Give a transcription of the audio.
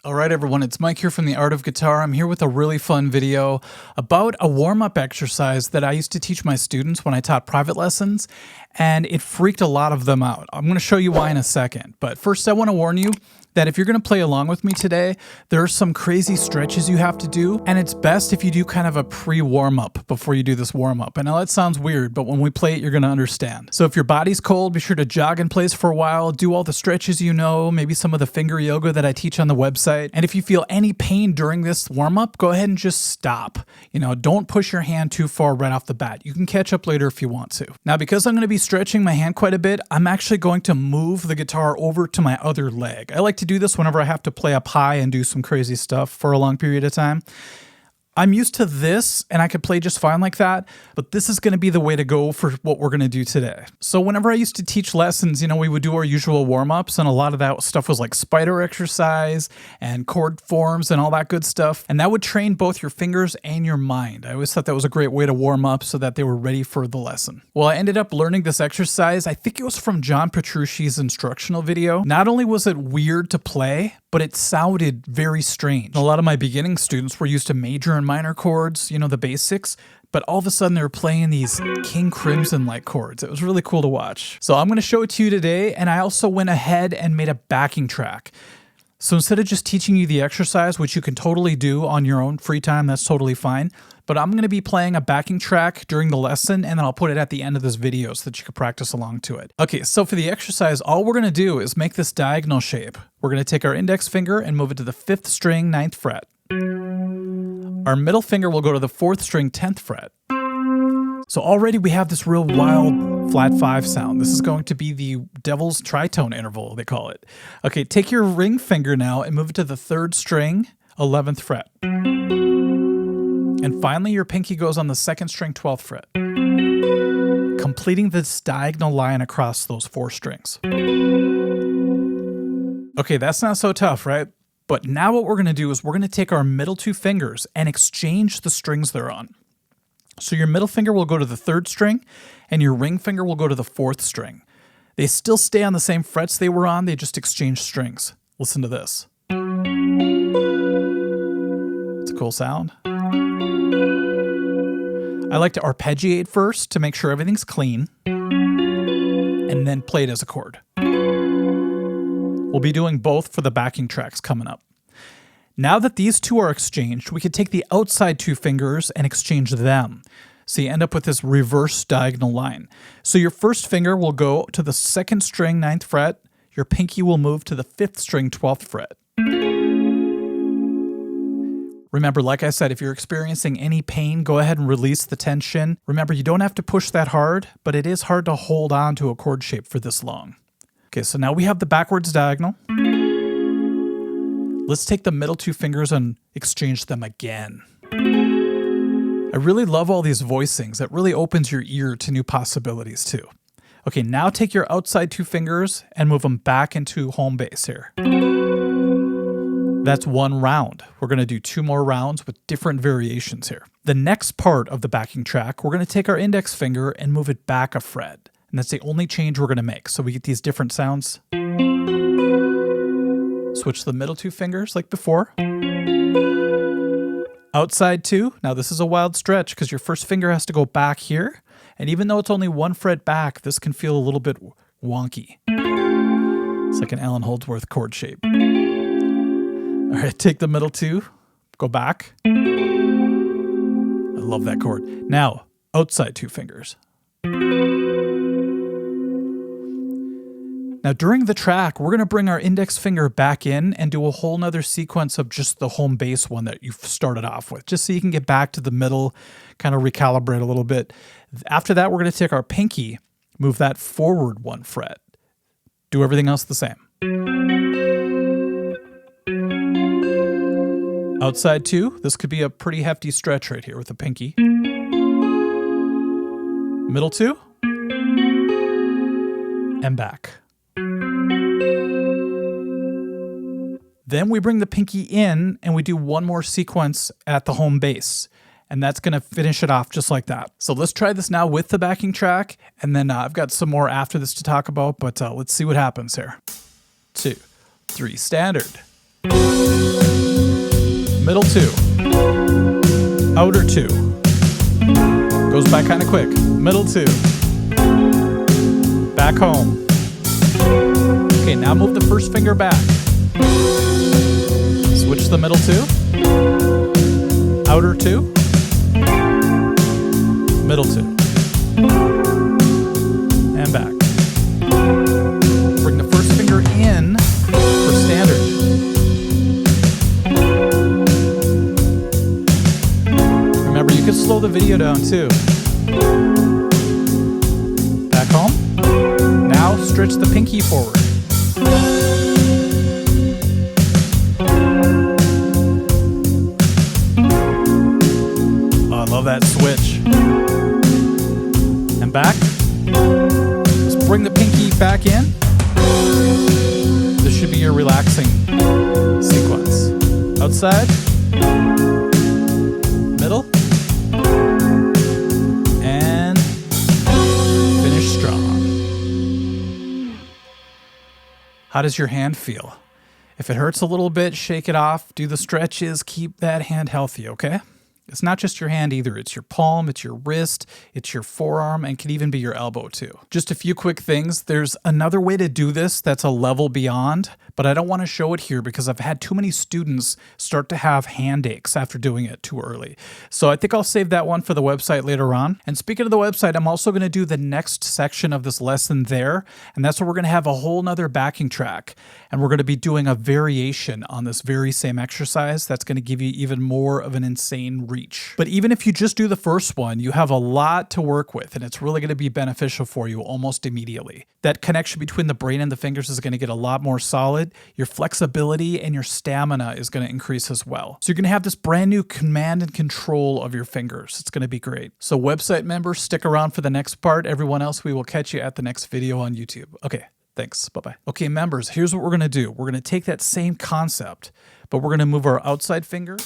All right, everyone, it's Mike here from The Art of Guitar. I'm here with a really fun video about a warm-up exercise that I used to teach my students when I taught private lessons, and it freaked a lot of them out. I'm going to show you why in a second, but first I want to warn you that if you're going to play along with me today, there are some crazy stretches you have to do, and it's best if you do kind of a pre-warm-up before you do this warm-up. And now that sounds weird, but when we play it, you're going to understand. So if your body's cold, be sure to jog in place for a while, do all the stretches you know, maybe some of the finger yoga that I teach on the website. And if you feel any pain during this warm-up, go ahead and just stop. Don't push your hand too far right off the bat. You can catch up later if you want to. Now, because I'm going to be stretching my hand quite a bit, I'm actually going to move the guitar over to my other leg. I like to do this whenever I have to play up high and do some crazy stuff for a long period of time. I'm used to this and I could play just fine like that, but this is going to be the way to go for what we're going to do today. So whenever I used to teach lessons, we would do our usual warm-ups, and a lot of that stuff was like spider exercise and chord forms and all that good stuff. And that would train both your fingers and your mind. I always thought that was a great way to warm up so that they were ready for the lesson. Well, I ended up learning this exercise. I think it was from John Petrucci's instructional video. Not only was it weird to play, but it sounded very strange. A lot of my beginning students were used to major and minor chords, the basics, but all of a sudden they were playing these King Crimson-like chords. It was really cool to watch. So I'm going to show it to you today, and I also went ahead and made a backing track. So instead of just teaching you the exercise, which you can totally do on your own free time, that's totally fine, but I'm going to be playing a backing track during the lesson, and then I'll put it at the end of this video so that you can practice along to it. Okay, so for the exercise, all we're going to do is make this diagonal shape. We're going to take our index finger and move it to the 5th string, 9th fret. Our middle finger will go to the 4th string, 10th fret. So already we have this real wild flat 5 sound. This is going to be the devil's tritone interval, they call it. Okay, take your ring finger now and move it to the 3rd string, 11th fret. And finally, your pinky goes on the 2nd string, 12th fret, completing this diagonal line across those 4 strings. Okay, that's not so tough, right? But now what we're going to do is we're going to take our middle 2 fingers and exchange the strings they're on. So your middle finger will go to the 3rd string, and your ring finger will go to the 4th string. They still stay on the same frets they were on, they just exchange strings. Listen to this. It's a cool sound. I like to arpeggiate first to make sure everything's clean, and then play it as a chord. We'll be doing both for the backing tracks coming up. Now that these two are exchanged, we could take the outside 2 fingers and exchange them. So you end up with this reverse diagonal line. So your first finger will go to the 2nd string, 9th fret. Your pinky will move to the 5th string, 12th fret. Remember, like I said, if you're experiencing any pain, go ahead and release the tension. Remember, you don't have to push that hard, but it is hard to hold on to a chord shape for this long. Okay, so now we have the backwards diagonal. Let's take the middle 2 fingers and exchange them again. I really love all these voicings. It really opens your ear to new possibilities too. Okay, now take your outside 2 fingers and move them back into home base here. That's 1 round. We're going to do 2 more rounds with different variations here. The next part of the backing track, we're going to take our index finger and move it back a fret. And that's the only change we're going to make. So we get these different sounds. Switch the middle 2 fingers like before. Outside 2. Now this is a wild stretch because your first finger has to go back here. And even though it's only 1 fret back, this can feel a little bit wonky. It's like an Allen Holdsworth chord shape. All right, take the middle 2, go back. I love that chord. Now, outside 2 fingers. Now, during the track, we're going to bring our index finger back in and do a whole nother sequence of just the home base one that you've started off with, just so you can get back to the middle, kind of recalibrate a little bit. After that, we're going to take our pinky, move that forward 1 fret. Do everything else the same. Outside 2, this could be a pretty hefty stretch right here with the pinky. Middle 2, and back. Then we bring the pinky in and we do 1 more sequence at the home base. And that's going to finish it off just like that. So let's try this now with the backing track. And then I've got some more after this to talk about, but let's see what happens here. 2, 3, standard. Middle 2. Outer 2. Goes by kind of quick. Middle 2. Back home. Okay, now move the first finger back. Switch the middle 2. Outer 2. Middle 2. And back. Bring the first finger in for standard. Remember, you can slow the video down too. Back home. Now stretch the pinky forward. Oh, I love that switch. And back. Let's bring the pinky back in. This should be your relaxing sequence. Outside. Middle. And finish strong. How does your hand feel? If it hurts a little bit, shake it off, do the stretches, keep that hand healthy, okay? It's not just your hand either. It's your palm, it's your wrist, it's your forearm, and can even be your elbow too. Just a few quick things. There's another way to do this that's a level beyond, but I don't want to show it here because I've had too many students start to have hand aches after doing it too early. So I think I'll save that one for the website later on. And speaking of the website, I'm also going to do the next section of this lesson there, and that's where we're going to have a whole nother backing track, and we're going to be doing a variation on this very same exercise that's going to give you even more of an insane reach. But even if you just do the first one, you have a lot to work with, and it's really going to be beneficial for you almost immediately. That connection between the brain and the fingers is going to get a lot more solid. Your flexibility and your stamina is going to increase as well. So you're going to have this brand new command and control of your fingers. It's going to be great. So website members, stick around for the next part. Everyone else, we will catch you at the next video on YouTube. Okay. Thanks. Bye-bye. Okay, members, here's what we're going to do. We're going to take that same concept, but we're going to move our outside finger